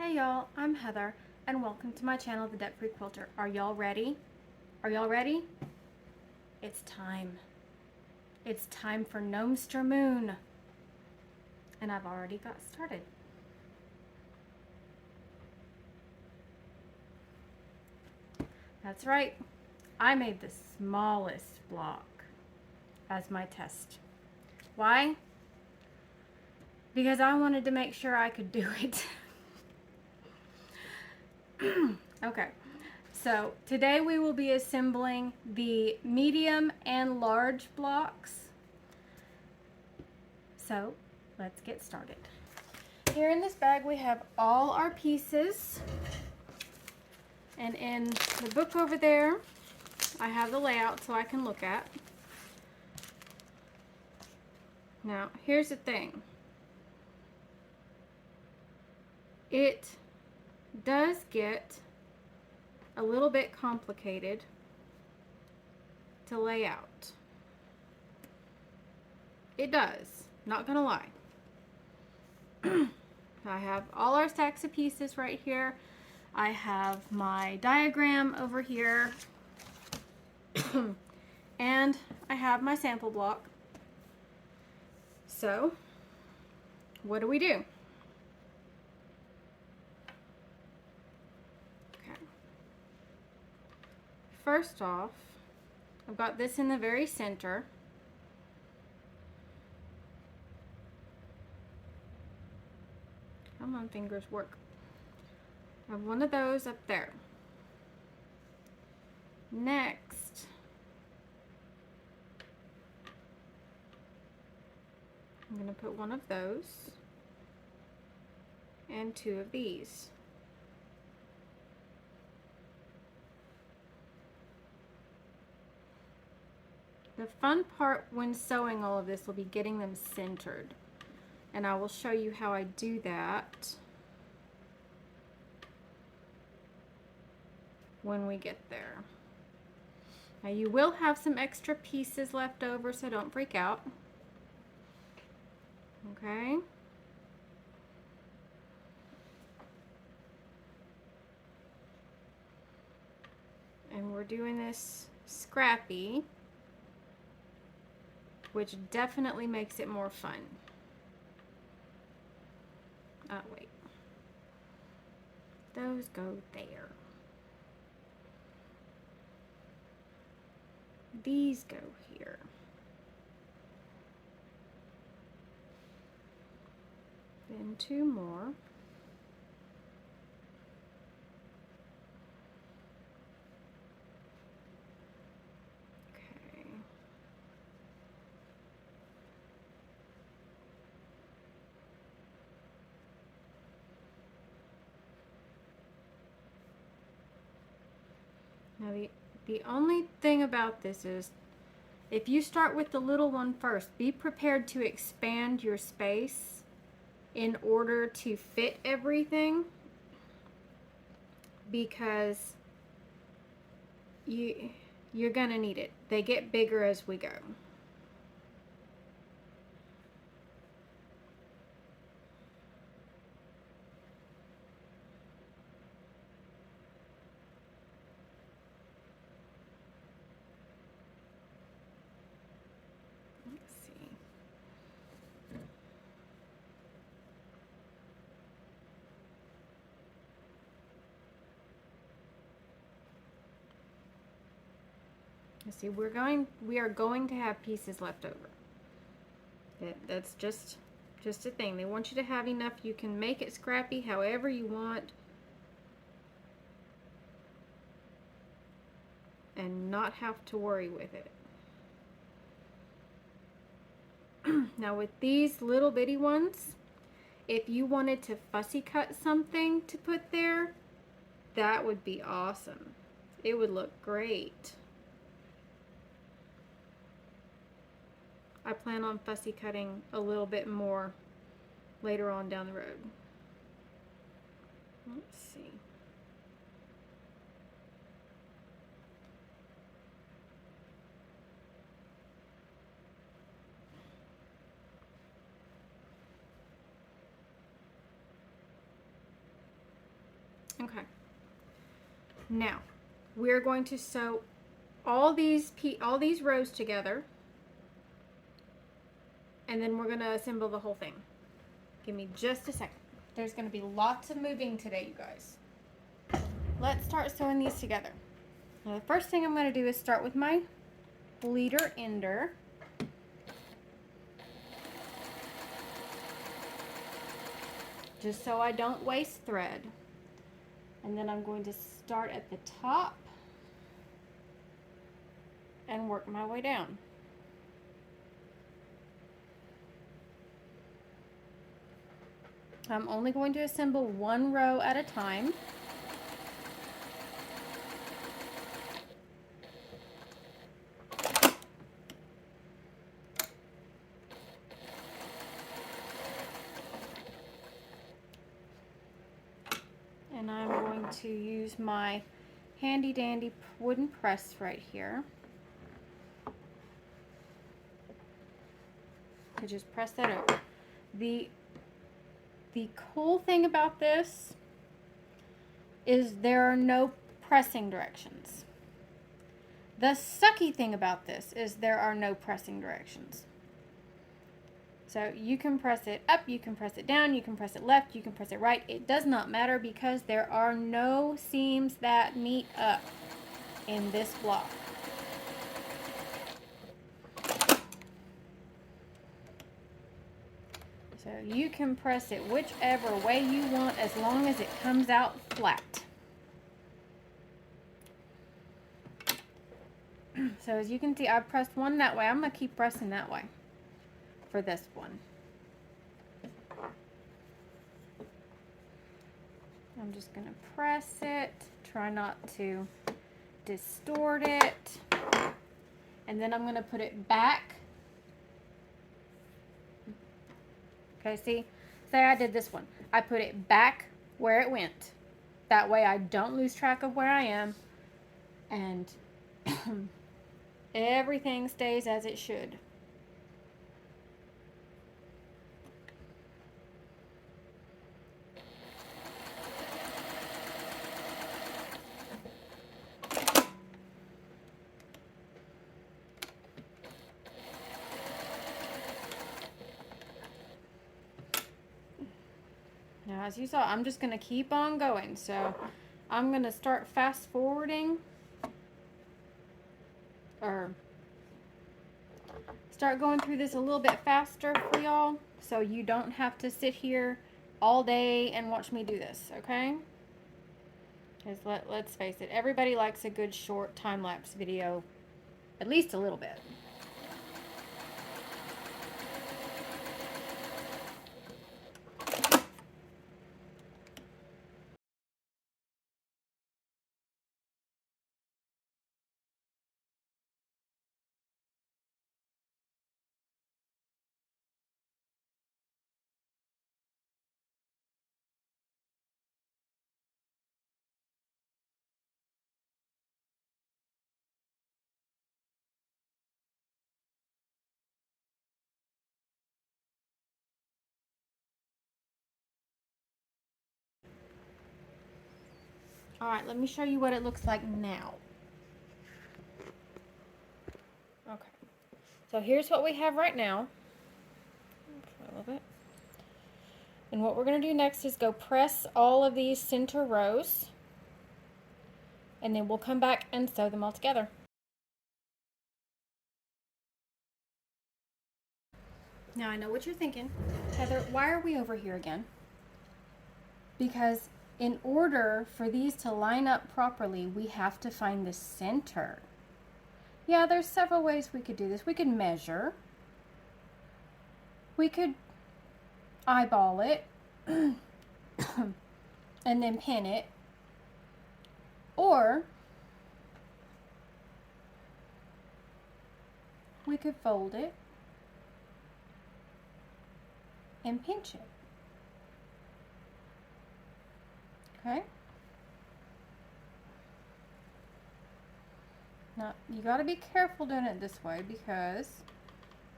Hey y'all, I'm Heather, and welcome to my channel, The Debt Free Quilter. Are y'all ready? Are y'all ready? It's time. It's time for Gnome-ster Moon. And I've already got started. That's right. I made the smallest block as my test. Why? Because I wanted to make sure I could do it. Okay. So today we will be assembling the medium and large blocks. So let's get started. Here in this bag we have all our pieces, and in the book over there I have the layout so I can look at. Now here's the thing. It does get a little bit complicated to lay out. It does, not gonna lie. I have all our stacks of pieces right here. I have my diagram over here. And I have my sample block. So, what do we do? Okay. First off, I've got this in the very center. Come on, fingers, work. I have one of those up there. Next, I'm going to put one of those and two of these. The fun part when sewing all of this will be getting them centered, and I will show you how I do that when we get there. Now you will have some extra pieces left over, so don't freak out. Okay. And we're doing this scrappy, which definitely makes it more fun. Wait. Those go there. These go here. Then two more. Okay. Now the only thing about this is, if you start with the little one first, be prepared to expand your space in order to fit everything, because you're gonna need it. They get bigger as we go. Let's see. Let's see, we are going to have pieces left over. That's just a thing. They want you to have enough. You can make it scrappy however you want and not have to worry with it. Now with these little bitty ones, if you wanted to fussy cut something to put there, that would be awesome. It would look great. I plan on fussy cutting a little bit more later on down the road. Let's see. Okay. Now, we're going to sew all these rows together, and then we're going to assemble the whole thing. Give me just a second. There's going to be lots of moving today, you guys. Let's start sewing these together. Now, the first thing I'm going to do is start with my bleeder ender. Just so I don't waste thread. And then I'm going to start at the top and work my way down. I'm only going to assemble one row at a time. And I'm going to use my handy dandy wooden press right here to just press that over. The cool thing about this is there are no pressing directions. The sucky thing about this is there are no pressing directions. So you can press it up, you can press it down, you can press it left, you can press it right. It does not matter because there are no seams that meet up in this block. So you can press it whichever way you want as long as it comes out flat. So as you can see, I pressed one that way. I'm going to keep pressing that way for this one. I'm just going to press it, try not to distort it, and then I'm going to put it back. Okay, see, say I did this one. I put it back where it went. That way I don't lose track of where I am, and everything stays as it should. Now, as you saw, I'm just going to keep on going. So I'm going to start fast forwarding, or start going through this a little bit faster for y'all, so you don't have to sit here all day and watch me do this, okay? Because let's face it, everybody likes a good short time-lapse video, at least a little bit. Alright, let me show you what it looks like now. Okay, so here's what we have right now. A little bit. And what we're going to do next is go press all of these center rows, and then we'll come back and sew them all together. Now I know what you're thinking. Heather, why are we over here again? Because in order for these to line up properly, we have to find the center. Yeah, there's several ways we could do this. We could measure. We could eyeball it and then pin it. Or we could fold it and pinch it. Okay? Now, you got to be careful doing it this way because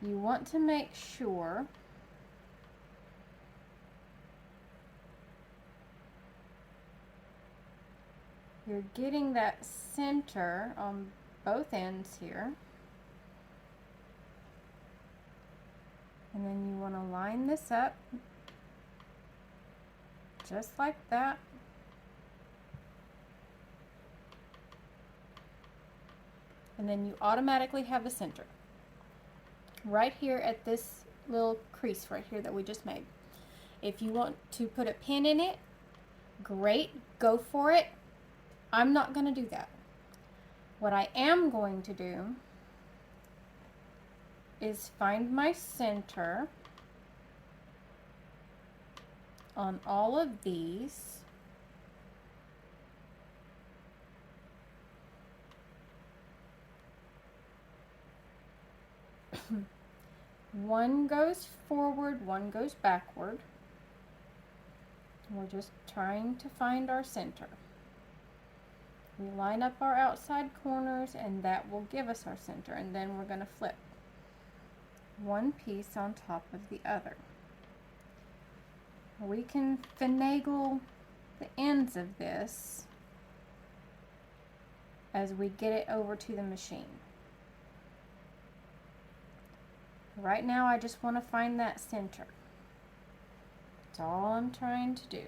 you want to make sure you're getting that center on both ends here. And then you want to line this up just like that. And then you automatically have a center right here at this little crease right here that we just made. If you want to put a pin in it, great, go for it. I'm not going to do that. What I am going to do is find my center on all of these. One goes forward, one goes backward. We're just trying to find our center. We line up our outside corners and that will give us our center, and then we're going to flip one piece on top of the other. We can finagle the ends of this as we get it over to the machine. Right now I just want to find that center. That's all I'm trying to do.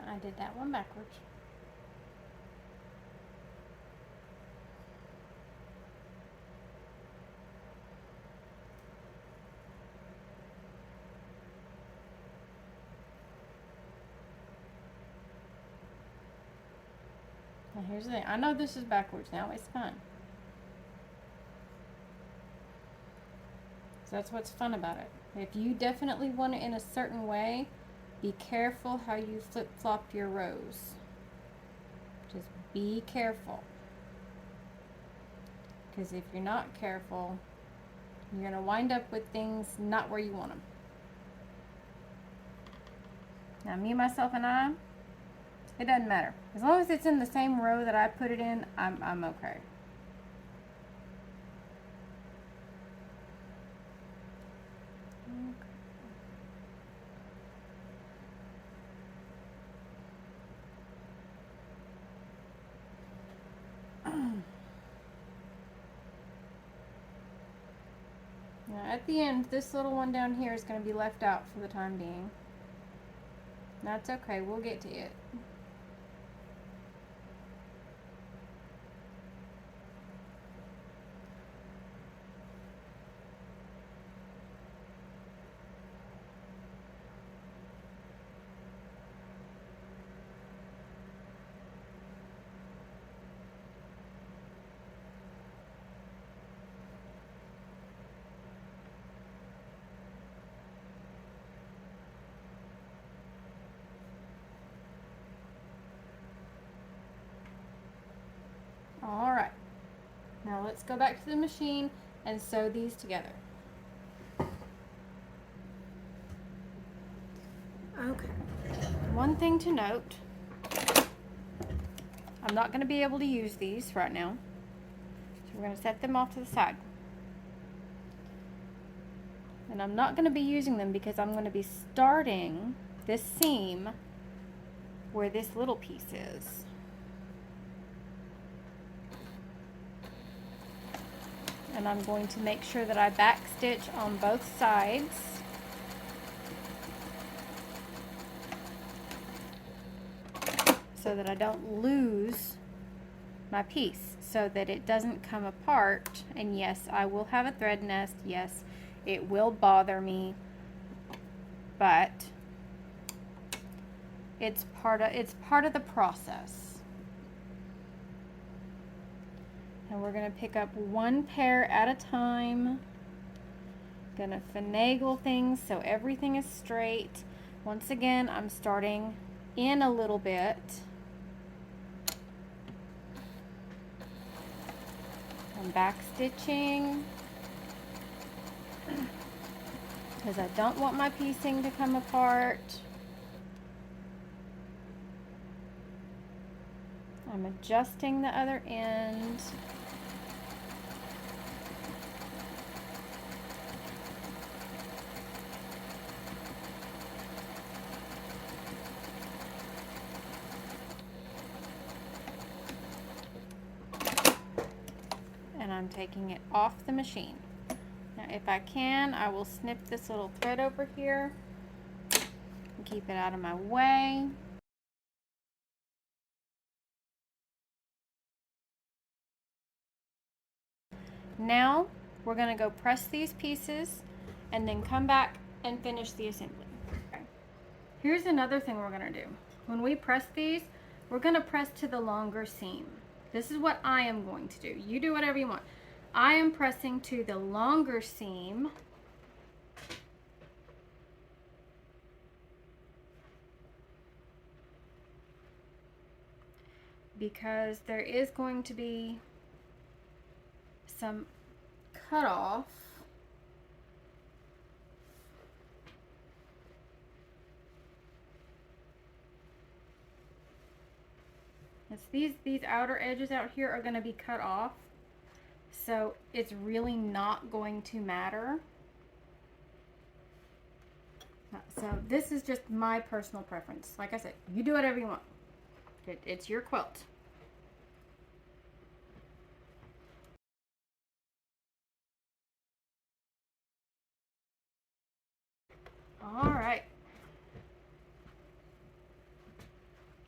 I did that one backwards. Now here's the thing. I know this is backwards now. It's fun. So that's what's fun about it. If you definitely want it in a certain way, be careful how you flip-flop your rows. Just be careful. Because if you're not careful, you're going to wind up with things not where you want them. Now me, myself, and I, it doesn't matter. As long as it's in the same row that I put it in, I'm okay. Now at the end, this little one down here is going to be left out for the time being. That's okay, we'll get to it. All right, now let's go back to the machine and sew these together. Okay, one thing to note, I'm not going to be able to use these right now, so we're going to set them off to the side. And I'm not going to be using them because I'm going to be starting this seam where this little piece is. And I'm going to make sure that I back stitch on both sides. So that I don't lose my piece, so that it doesn't come apart. And yes, I will have a thread nest. Yes, it will bother me, but it's part of the process. And we're going to pick up one pair at a time. Going to finagle things so everything is straight. Once again, I'm starting in a little bit. I'm back stitching because I don't want my piecing to come apart. I'm adjusting the other end. And I'm taking it off the machine. Now if I can, I will snip this little thread over here and keep it out of my way. Now we're going to go press these pieces and then come back and finish the assembly. Okay. Here's another thing we're going to do. When we press these, we're going to press to the longer seam. This is what I am going to do. You do whatever you want. I am pressing to the longer seam because there is going to be some cut off. It's these outer edges out here are going to be cut off, so it's really not going to matter. So this is just my personal preference. Like I said, you do whatever you want. It's your quilt. All right.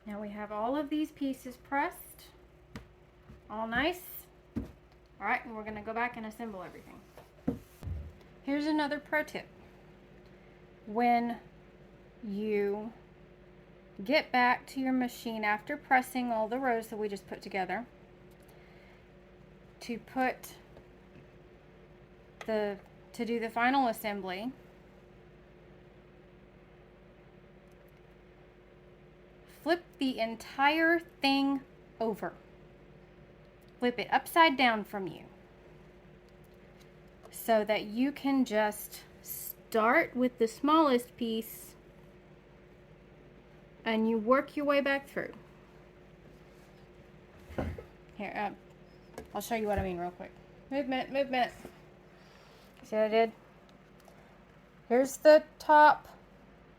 Now we have all of these pieces pressed. All nice. All right, and we're going to go back and assemble everything. Here's another pro tip. When you get back to your machine after pressing all the rows that we just put together, to do the final assembly, flip the entire thing over. Flip it upside down from you so that you can just start with the smallest piece and you work your way back through. Here, I'll show you what I mean real quick. Movement, movement. See what I did? Here's the top,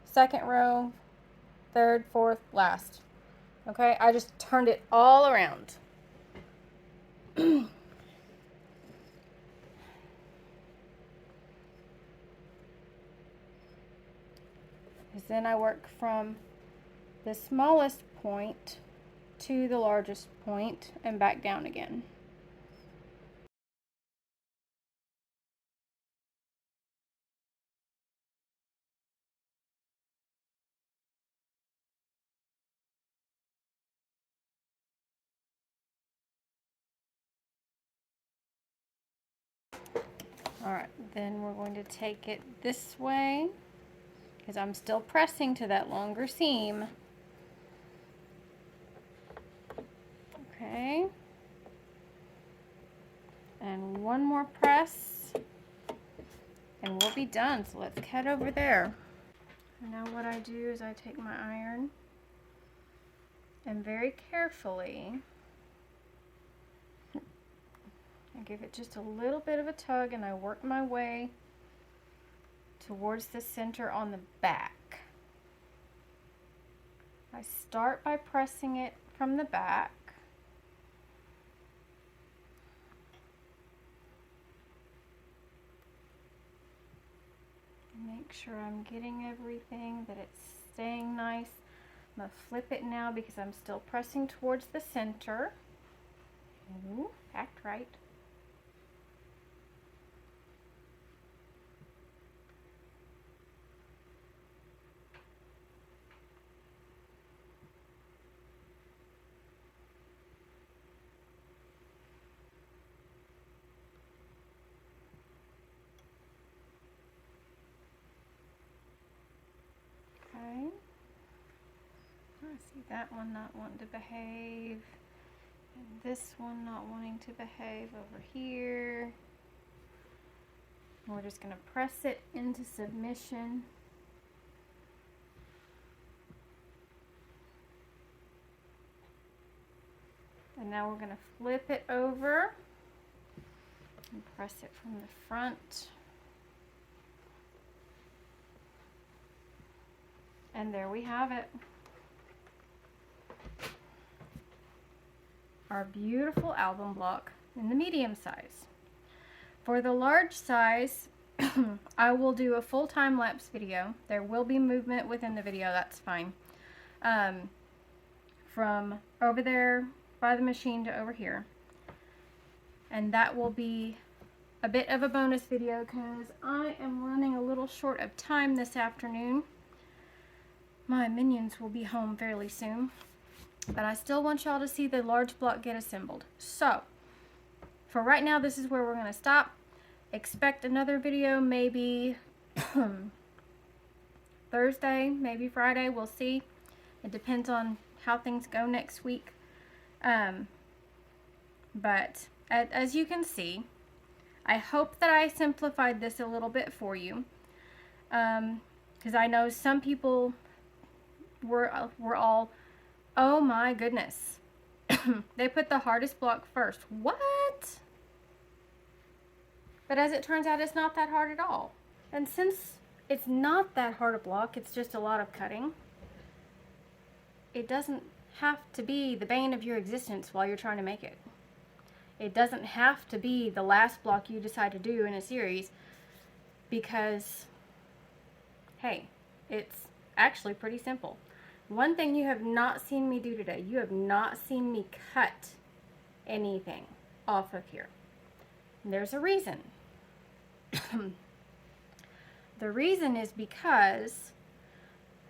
second row, third, fourth, last. Okay, I just turned it all around. Because then I work from the smallest point to the largest point and back down again. All right, then we're going to take it this way because I'm still pressing to that longer seam. Okay. And one more press and we'll be done. So let's cut over there. And now what I do is I take my iron and very carefully I give it just a little bit of a tug and I work my way towards the center on the back. I start by pressing it from the back. Make sure I'm getting everything, that it's staying nice. I'm going to flip it now because I'm still pressing towards the center. Ooh, act right. Okay. I see that one not wanting to behave. And this one not wanting to behave over here. We're just going to press it into submission. And now we're going to flip it over and press it from the front. And there we have it. Our beautiful album block in the medium size. For the large size, I will do a full time-lapse video. There will be movement within the video, that's fine. From over there by the machine to over here. And that will be a bit of a bonus video because I am running a little short of time this afternoon. My minions will be home fairly soon. But I still want y'all to see the large block get assembled. So, for right now, this is where we're going to stop. Expect another video maybe Thursday, maybe Friday. We'll see. It depends on how things go next week. But as you can see, I hope that I simplified this a little bit for you. Because I know some people were all, oh my goodness. They put the hardest block first. What? But as it turns out, it's not that hard at all. And since it's not that hard a block, it's just a lot of cutting, it doesn't have to be the bane of your existence while you're trying to make it. It doesn't have to be the last block you decide to do in a series because, hey, it's actually pretty simple. One thing you have not seen me do today, you have not seen me cut anything off of here. And there's a reason. The reason is because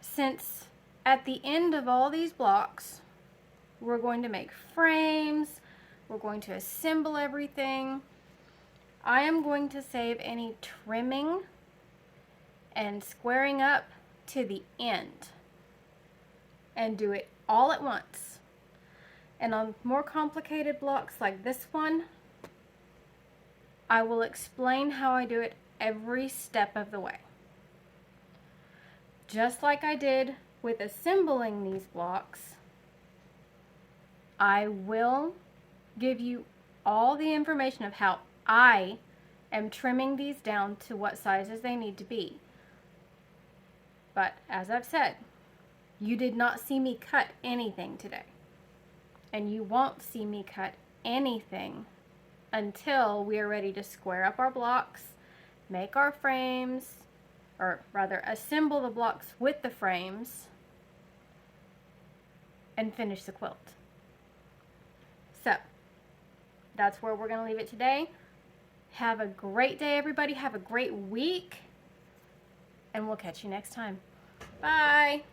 since at the end of all these blocks, we're going to make frames, we're going to assemble everything. I am going to save any trimming and squaring up to the end and do it all at once. And on more complicated blocks like this one, I will explain how I do it every step of the way. Just like I did with assembling these blocks, I will give you all the information of how I am trimming these down to what sizes they need to be. But as I've said, you did not see me cut anything today. And you won't see me cut anything until we are ready to square up our blocks, make our frames, or rather assemble the blocks with the frames, and finish the quilt. So, that's where we're going to leave it today. Have a great day, everybody. Have a great week. And we'll catch you next time. Bye.